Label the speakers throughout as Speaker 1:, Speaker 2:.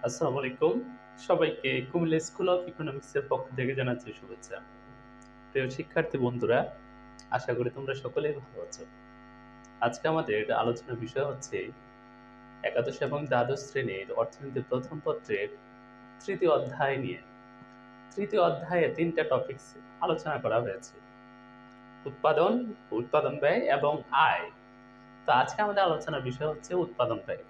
Speaker 1: আসসালামু আলাইকুম। সবাইকে কুমিল্লা স্কুল অফ ইকোনমিক্সের পক্ষ থেকে জানাচ্ছি শুভেচ্ছা। প্রিয় শিক্ষার্থী বন্ধুরা, আশা করি তোমরা সকলেই ভালো আছো। আজকে আমাদের আলোচনার বিষয় হচ্ছে একাদশ এবং দ্বাদশ শ্রেণীর অর্থনীতি প্রথম পত্রের তৃতীয় অধ্যায় নিয়ে। তৃতীয় অধ্যায়ে ৩টা টপিকস আলোচনা করা হয়েছে। উৎপাদন, উৎপাদন ব্যয় এবং আয়। তো আজকে আমাদের আলোচনার বিষয় হচ্ছে উৎপাদন ব্যয়।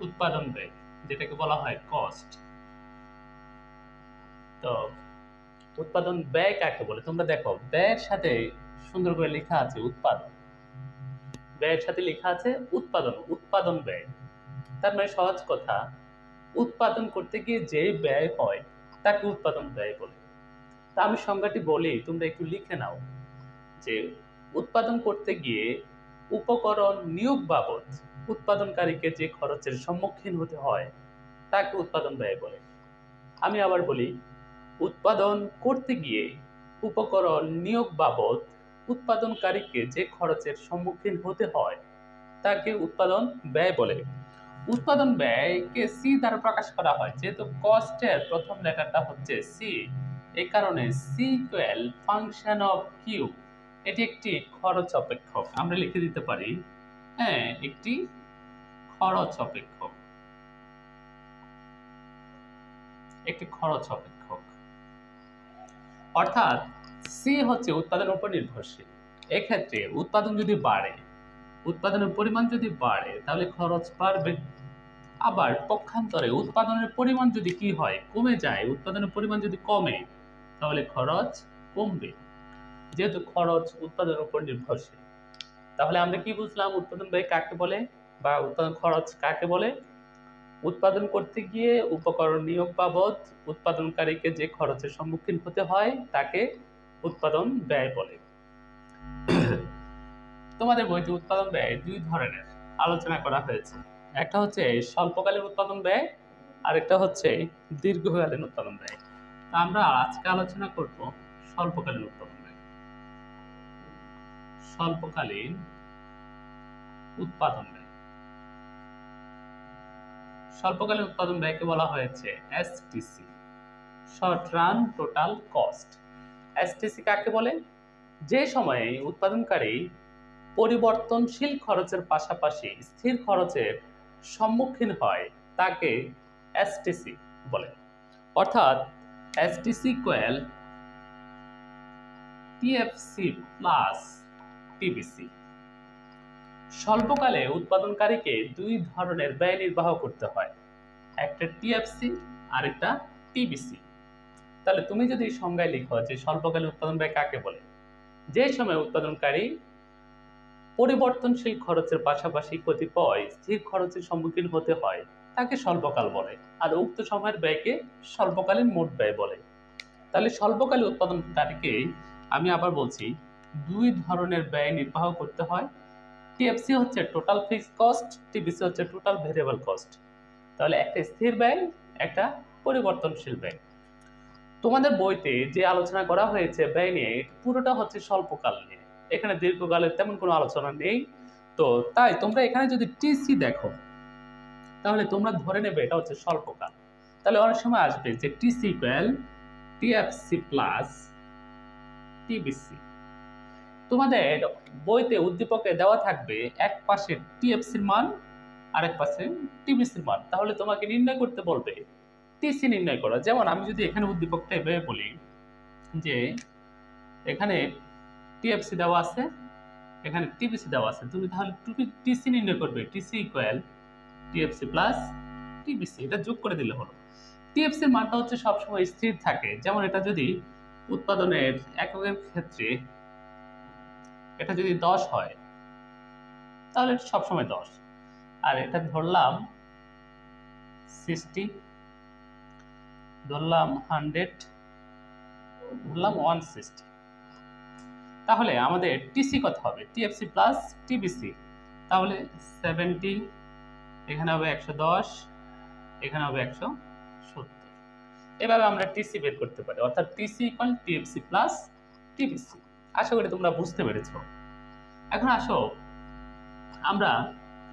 Speaker 1: উৎপাদন ব্যয় যেটাকে বলা হয় কস্ট। তো উৎপাদন ব্যয় কাকে বলে? তোমরা দেখো, ব্যয়ের সাথে সুন্দর করে লেখা আছে উৎপাদন, ব্যয়ের সাথে লেখা আছে উৎপাদন, উৎপাদন ব্যয়। তার মানে সহজ কথা, উৎপাদন করতে গিয়ে যে ব্যয় হয় তাকে উৎপাদন ব্যয় বলে। তা আমি সংজ্ঞাটি বলি, তোমরা একটু লিখে নাও যে উৎপাদন করতে গিয়ে উপকরণ নিয়োগ বাবদ উৎপাদনকারীকে যে খরচের সম্মুখীন হতে হয় তাকে উৎপাদন ব্যয় বলে। আমি আবার বলি, উৎপাদন করতে গিয়ে উপকরণ নিয়োগ বাবদ উৎপাদনকারীকে যে খরচের সম্মুখীন হতে হয় তাকে উৎপাদন ব্যয় বলে। উৎপাদন ব্যয়কে সি দ্বারা প্রকাশ করা হয়, যেহেতু কস্টের প্রথম লেটারটা হচ্ছে সি, এই কারণে C equal function of Q. এটি একটি খরচ অপেক্ষক, আমরা লিখে দিতে পারি, হ্যাঁ, একটি খরচ অপেক্ষক, একটি খরচ অপেক্ষক। অর্থাৎ সি হচ্ছে উৎপাদনের উপর নির্ভরশীল। এক্ষেত্রে উৎপাদন যদি বাড়ে, উৎপাদনের পরিমাণ যদি বাড়ে তাহলে খরচ বাড়বে। আবার পক্ষান্তরে উৎপাদনের পরিমাণ যদি কি হয়, কমে যায়, উৎপাদনের পরিমাণ যদি কমে তাহলে খরচ কমবে। যেহেতু খরচ উৎপাদনের উপর নির্ভরশীল, তাহলে আমরা কি বুঝলাম উৎপাদন ব্যয় কাকে বলে বা উৎপাদন খরচ কাকে বলে? উৎপাদন করতে গিয়ে উপকরণ নিয়োগ বাবদ উৎপাদনকারীকে যে খরচের সম্মুখীন হতে হয় তাকে উৎপাদন ব্যয় বলে। তোমাদের বইতে উৎপাদন ব্যয় দুই ধরনের আলোচনা করা হয়েছে, একটা হচ্ছে স্বল্পকালীন উৎপাদন ব্যয় আর একটা হচ্ছে দীর্ঘকালীন উৎপাদন ব্যয়। আমরা আজকে আলোচনা করব স্বল্পকালীন উৎপাদন ব্যয়। স্বল্পকালীন উৎপাদন ব্যয়, স্বল্পকালীন উৎপাদন ব্যয়কে বলা হয়েছে STC, short run total cost. STC কাকে বলে? যে সময়ে উৎপাদনকারী পরিবর্তনশীল খরচের পাশাপাশি স্থির খরচের সম্মুখীন হয় তাকে এসটিসি বলে। অর্থাৎ STC equal TFC plus TBC. স্বল্পকালে উৎপাদনকারীকে দুই ধরনের ব্যয় নির্বাহ করতে হয়, একটা টিএফসি আর একটা টিবিসি। তাহলে তুমি যদি সংজ্ঞায় লিখো যে স্বল্পকালীন উৎপাদন ব্যয় কাকে বলে, যে সময় উৎপাদনকারী পরিবর্তনশীল খরচের পাশাপাশি কতিপয় স্থির খরচের সম্মুখীন হতে হয় তাকে স্বল্পকাল বলে, আর উক্ত সময়ের ব্যয়কে স্বল্পকালীন মোট ব্যয় বলে। তাহলে স্বল্পকালীন উৎপাদনকারীকে আমি আবার বলছি দুই ধরনের ব্যয় নির্বাহ করতে হয়। টিএফসি হচ্ছে টোটাল ফিক্সড কস্ট, টিবিসি হচ্ছে টোটাল ভেরিয়েবল কস্ট। তাহলে একটা স্থির ব্যয়, একটা পরিবর্তনশীল ব্যয়। তোমাদের বইতে যে আলোচনা করা হয়েছে ব্যয় নিয়ে, পুরোটা হচ্ছে স্বল্পকাল নিয়ে, এখানে দীর্ঘকালের তেমন কোনো আলোচনা নেই। তো তাই তোমরা এখানে যদি টিসি দেখো তাহলে তোমরা ধরে নেবে এটা হচ্ছে স্বল্পকাল। তাহলে অনেক সময় আসবে যে TC equal TFC plus TBC. তোমাদের বইতে উদ্দীপকে দেওয়া থাকবে এক পাশে টিএফসির মান আরেক পাশে টিবিসির মান, তাহলে তোমাকে নির্ণয় করতে বলবে টিসি নির্ণয় করা। যেমন আমি যদি এখানে উদ্দীপকটা এভাবে বলি যে এখানে টিএফসি দেওয়া আছে, এখানে টিবিসি দেওয়া আছে, তুমি তাহলে টিসি নির্ণয় করবে, TC equal TFC plus TBC, এটা যোগ করে দিলে হলো। টিএফসির মানটা হচ্ছে সবসময় স্থির থাকে, যেমন এটা যদি উৎপাদনের এককের ক্ষেত্রে এটা যদি 10 হয় তাহলে সবসময় 10, আর এটা ধরলাম 60, ধরলাম 100, ধরলাম 160, তাহলে আমাদের টিসি কত হবে? টিএফসি প্লাস টিবিসি, তাহলে 70, এখানে হবে 110, এখানে হবে 170। এভাবে আমরা টিসি বের করতে পারি, অর্থাৎ TC equal TFC plus TBC. আশা করি তোমরা বুঝতে পেরেছো। এখন আসো, আমরা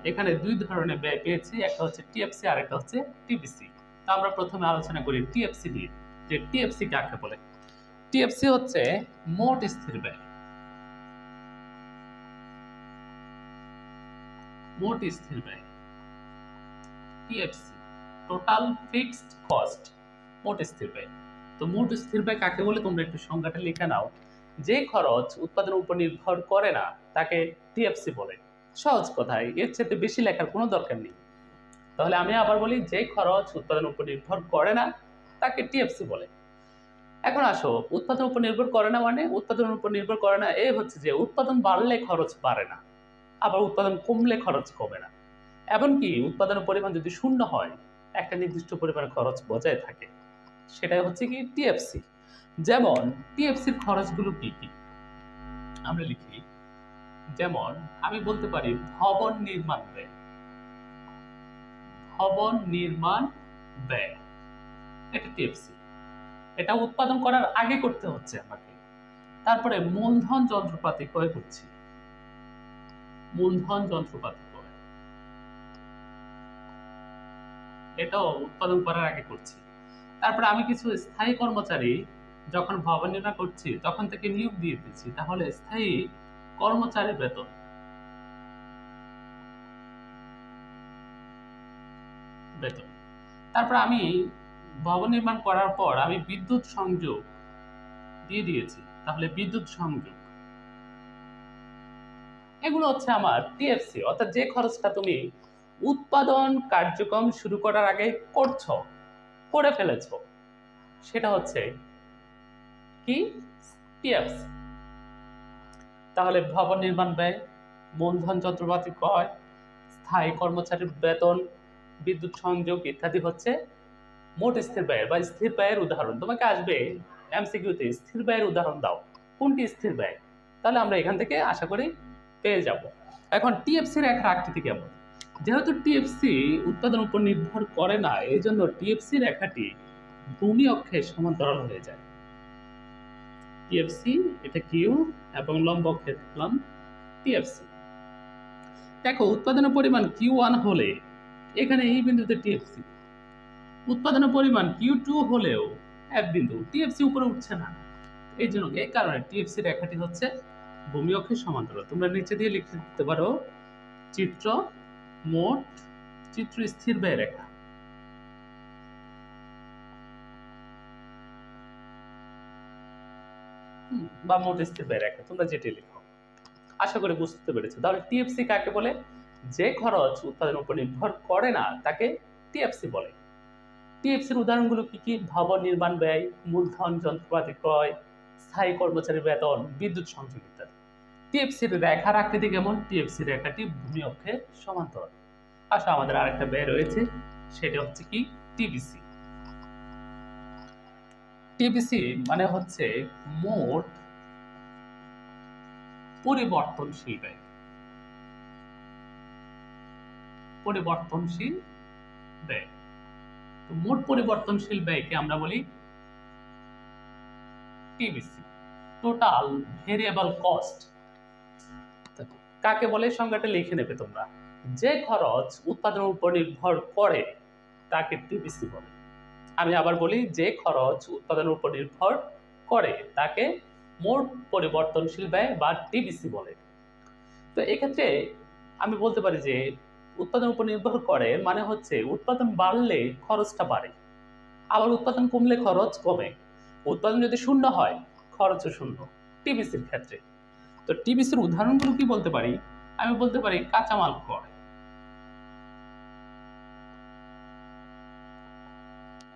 Speaker 1: এখানে দুই ধরনের ব্যয় পেয়েছি, একটা হচ্ছে টিএফসি আর একটা হচ্ছে টিবিসি। তো আমরা প্রথমে আলোচনা করি টিএফসি নিয়ে, যে টিএফসি কাকে বলে। টিএফসি হচ্ছে মোট স্থির ব্যয়। মোট স্থির ব্যয় টিএফসি, টোটাল ফিক্সড কস্ট, মোট স্থির ব্যয়। তো মোট স্থির ব্যয় কাকে বলে তোমরা একটু সংজ্ঞাটা লিখে নাও। যে খরচ উৎপাদনের উপর নির্ভর করে না তাকে টিএফসি বলে। সহজ কথায়, এর চেয়ে বেশি লেখার কোনো দরকার নেই। তাহলে আমি আবার বলি, যে খরচ উৎপাদনের উপর নির্ভর করে না তাকে টিএফসি বলে। এখন আসো, উৎপাদনের উপর নির্ভর করে না মানে, উৎপাদনের উপর নির্ভর করে না এই হচ্ছে যে উৎপাদন বাড়লে খরচ বাড়ে না, আবার উৎপাদন কমলে খরচ কমে না। এমনকি উৎপাদনের পরিমাণ যদি শূন্য হয়, একটা নির্দিষ্ট পরিমাণ খরচ বজায় থাকে, সেটাই হচ্ছে কি টিএফসি। যেমন টিএফসির খরচগুলো কি কি আমরা লিখি। যেমন আমি বলতে পারি ভবন নির্মাণ ব্যয়। ভবন নির্মাণ ব্যয় এটা টিএফসি, এটা উৎপাদন করার আগে করতে হচ্ছে আমাকে। তারপরে মূলধন যন্ত্রপাতি ক্রয় করছি, মূলধন যন্ত্রপাতি ক্রয়, এটাও উৎপাদন করার আগে করছি। তারপরে আমি কিছু স্থায়ী কর্মচারী যখন ভবন নির্মাণ করছি তখন থেকে নিয়োগ দিয়ে দিচ্ছি, তাহলে স্থায়ী কর্মচারী বেতন, বেতন। তারপর আমি ভবন নির্মাণ করার পর আমি বিদ্যুৎ সংযোগ দিয়ে দিয়েছি, তাহলে বিদ্যুৎ সংযোগ। এগুলো হচ্ছে আমার টিএফসি, অর্থাৎ যে খরচটা তুমি উৎপাদন কার্যক্রম শুরু করার আগে করে ফেলেছো, সেটা হচ্ছে কি টিএফসি। তাহলে ভবন নির্মাণ ব্যয়, মূলধন যন্ত্রপাতি ক্রয়, স্থায়ী কর্মচারীর বেতন, বিদ্যুৎ সংযোগ ইত্যাদি হচ্ছে মোট স্থির ব্যয়ের বা স্থির ব্যয়ের উদাহরণ। তোমাকে আসবে এমসিকিউতে স্থির ব্যয়ের উদাহরণ দাও, কোনটি স্থির ব্যয়, তাহলে আমরা এখান থেকে আশা করি পেয়ে যাব। এখন টিএফসি রেখার আকৃতি কেমন? যেহেতু টিএফসি উৎপাদনের উপর নির্ভর করে না, এই জন্য টিএফসি রেখাটি ভূমি অক্ষের সমান্তরাল হয়ে যায়। টিএফসি এটা কিউ এবং লম্ব অক্ষে দেখলাম টিএফসি। দেখো, উৎপাদনের পরিমাণ Q1 হলে এখানে এই বিন্দুতে টিএফসি, উৎপাদনের পরিমাণ Q2 হলেও এক বিন্দু, টিএফসি উপরে উঠছে না। এই জন্য এই কারণে টিএফসি রেখাটি হচ্ছে ভূমি অক্ষের সমান্তরাল। তোমরা নিচে দিয়ে লিখে দিতে পারো চিত্র মোট চিত্র স্থির ব্যয় রেখা। বা মোট স্থির ব্যয় রেখা, তোমরা যেটি লিখো। আশা করি বুঝতে পেরেছো। তাহলে টিএফসি কাকে বলে? যে খরচ উৎপাদনের উপর নির্ভর করে না তাকে টিএফসি বলে। টিএফসির উদাহরণগুলো কি কি? ভবন নির্মাণ ব্যয়, মূলধন যন্ত্রপাতি ক্রয়, স্থায়ী কর্মচারী বেতন, বিদ্যুৎ সংযোগ ইত্যাদি। টিএফসির রেখার আকৃতি কেমন? টিএফসি রেখাটি ভূমি অক্ষের সমান্তরাল। আচ্ছা, আমাদের আরেকটা ব্যয় রয়েছে, সেটা হচ্ছে কি টিবিসি। টিবিসি মানে হচ্ছে মোট পরিবর্তনশীল ব্যয়। পরিবর্তনশীল ব্যয়, তো মোট পরিবর্তনশীল ব্যয়কে আমরা বলি টিবিসি, টোটাল ভেরিয়েবল কস্ট। কাকে বলে সংজ্ঞাটা লিখে নেবে তোমরা। যে খরচ উৎপাদনের উপর নির্ভর করে তাকে টিবিসি বলে। আমি আবার বলি, যে খরচ উৎপাদনের উপর নির্ভর করে তাকে মোট পরিবর্তনশীল ব্যয় বা টিবিসি বলে। তো এক্ষেত্রে আমি বলতে পারি যে উৎপাদনের উপর নির্ভর করে মানে হচ্ছে উৎপাদন বাড়লে খরচটা বাড়ে, আবার উৎপাদন কমলে খরচ কমে। উৎপাদন যদি শূন্য হয় খরচও শূন্য টিবিসির ক্ষেত্রে। তো টিবিসির উদাহরণগুলো কি বলতে পারি? আমি বলতে পারি কাঁচামাল ক্রয়।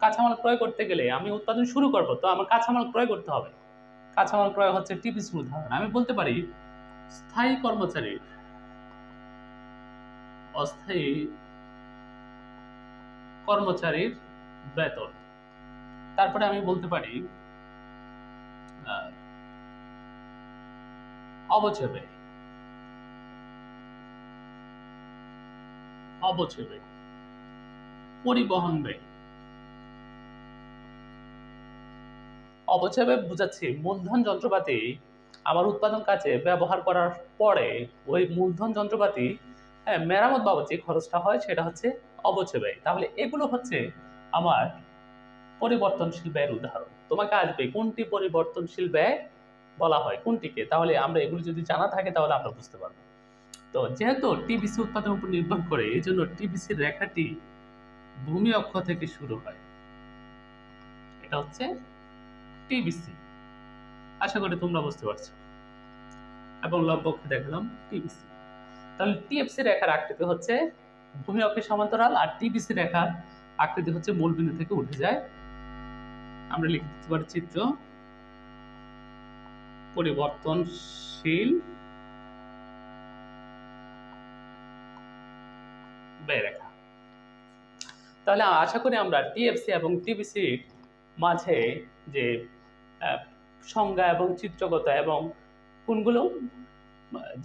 Speaker 1: কাঁচামাল ক্রয় করতে গেলে আমি উৎপাদন শুরু করব, তো আমার কাঁচামাল ক্রয় করতে হবে। কাঁচামাল ক্রয় হচ্ছে টিবিসির উদাহরণ। আমি বলতে পারি স্থায়ী কর্মচারীর, অস্থায়ী কর্মচারীর বেতন। তারপরে আমি বলতে পারি অবচয় ব্যয়, অবচয় ব্যয়, পরিবহন ব্যয়। অবচয় ব্যয় বুঝাচ্ছি মূলধন যন্ত্রপাতি আমার উৎপাদন কাজে ব্যবহার করার পরে ওই মূলধন যন্ত্রপাতি মেরামত বাবদ যে খরচটা হয় সেটা হচ্ছে অবচয় ব্যয়। তাহলে এগুলো হচ্ছে আমার পরিবর্তনশীল ব্যয়ের উদাহরণ। তোমাকে আসবে কোনটি পরিবর্তনশীল ব্যয় বলা হয় কোনটিকে, তাহলে আমরা এগুলো যদি জানা থাকে তাহলে আমরা বুঝতে পারবো। তো যেহেতু টিবিসি উৎপাদনের উপর নির্ভর করে এই জন্য টিবিসির রেখাটি ভূমি অক্ষ থেকে শুরু হয়, এটা হচ্ছে টিবিসি। আশা করি তোমরা বুঝতে পারছো। এবং লম্ব অক্ষে দেখলাম টিবিসি। তাহলে টিএফসি রেখার আকৃতি হচ্ছে ভূমি অক্ষের সমান্তরাল, আর টিবিসি রেখার আকৃতি হচ্ছে মূল বিন্দু থেকে উঠে যায়। আমরা লিখে দিতে পারি চিত্র পরিবর্তনশীল ব্যয় রেখা। তাহলে আশা করি আমরা টিএফসি এবং টিবিসির মাঝে যে সংজ্ঞা এবং চিত্রগত এবং কোনগুলো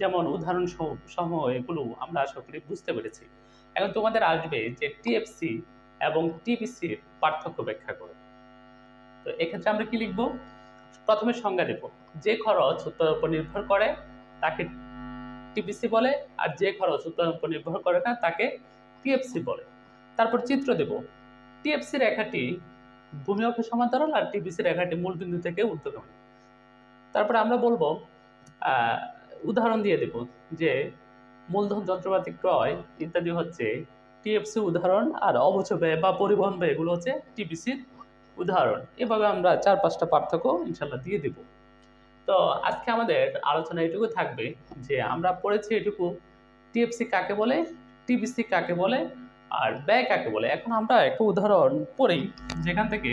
Speaker 1: যেমন উদাহরণ সমূহ এগুলো আমরা আশা করি বুঝতে পেরেছি। এখন তোমাদের আসবে যে টিএফসি এবং টিবিসির পার্থক্য ব্যাখ্যা করে। তো এক্ষেত্রে আমরা কি লিখব? প্রথমে সংজ্ঞা দেব। যে খরচ উৎপাদনের উপর নির্ভর করে তাকে টিবিসি বলে, আর যে খরচ উৎপাদনের উপর নির্ভর করে না তাকে টিএফসি বলে। তারপর চিত্র দেব। টিএফসি রেখাটি ভূমি অক্ষের সমান্তরাল আর টিবিসি রেখাটি মূল বিন্দু থেকে ঊর্ধ্বগামী। তারপর আমরা বলবো উদাহরণ দিয়ে দেব যে মূলধন যন্ত্রপাতি ক্রয় ইত্যাদি হচ্ছে টিএফসি উদাহরণ, আর অবচয় ব্যয় বা পরিবহন ব্যয় এগুলো হচ্ছে টিবিসির উদাহরণ। এভাবে আমরা 4-5টা পার্থক্য ইনশাল্লাহ দিয়ে দেব। তো আজকে আমাদের আলোচনা এটুকু থাকবে যে আমরা পড়েছি এটুকু টিএফসি কাকে বলে, টিবিসি কাকে বলে, আর ব্যয় কাকে বলে। এখন আমরা একটা উদাহরণ পড়ি যেখান থেকে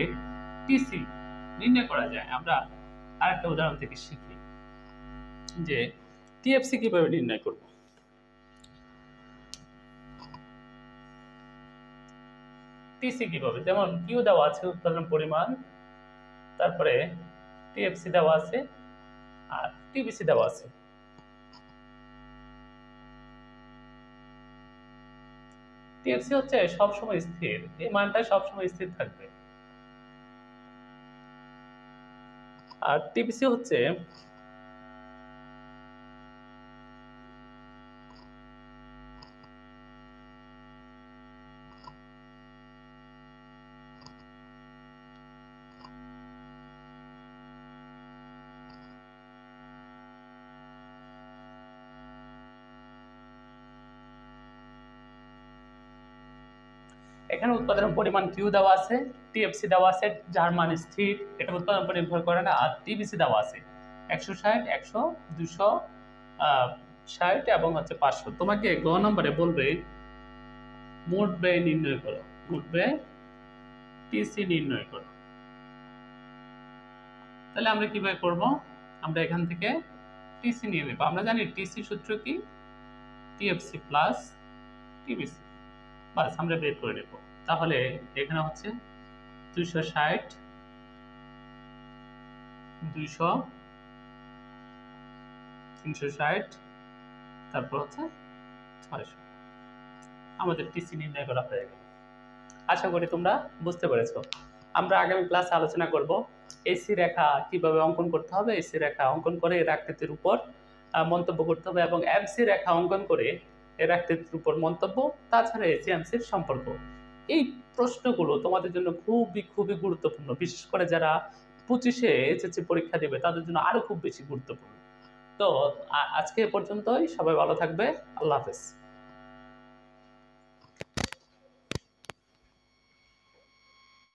Speaker 1: টিসি নির্ণয় করা যায়। আমরা আরেকটা উদাহরণ থেকে শিখি যে টিএফসি কিভাবে নির্ণয় করব। টিসি কিভাবে, যেমন কিউ দেওয়া আছে উৎপাদন পরিমাণ, তারপরে টিএফসি দেওয়া আছে আর টিবিসি দেওয়া আছে। টিএফসি হচ্ছে সবসময় স্থির, এই মানটা সবসময় স্থির থাকবে। আর টিবিসি হচ্ছে এখানে উৎপাদনের পরিমাণ কিউ দেওয়া আছে, টিএফসি দেওয়া আছে যার মান স্থির, এটা উৎপাদনের উপর নির্ভর করে না, আর টিবিসি দেওয়া আছে 160, 100, 260 এবং হচ্ছে 500। তোমাকে গ নম্বরে বলবে মোট ব্যয় নির্ণয় করো, মোট ব্যয় টিসি নির্ণয় করো। তাহলে আমরা কিভাবে করব? আমরা এখান থেকে টিসি নিয়ে নেব। আমরা জানি টিসি সূত্র কি, টিএফসি প্লাস টিবিসি, বাস আমরা বের করে নেব। তাহলে এখানে হচ্ছে 260, 200, 360, তারপর হচ্ছে 600। আমাদের টিসি নির্ণয় করা হয়ে গেল। আশা করি তোমরা বুঝতে পেরেছো। আমরা আগামী ক্লাসে আলোচনা করব এসি রেখা কিভাবে অঙ্কন করতে হবে, এসি রেখা অঙ্কন করে এর আকৃতির উপর মন্তব্য করতে হবে, এবং এমসি রেখা অঙ্কন করে এর আকৃতির উপর মন্তব্য, তাছাড়া এসি এমসির সম্পর্ক। এই প্রশ্নগুলো তোমাদের জন্য খুবই খুবই গুরুত্বপূর্ণ, বিশেষ করে যারা 25-এ এইচএসসি পরীক্ষা দেবে তাদের জন্য আরো খুব বেশি গুরুত্বপূর্ণ। তো আজকে এ পর্যন্তই, সবাই ভালো থাকবে, আল্লাহ হাফেজ।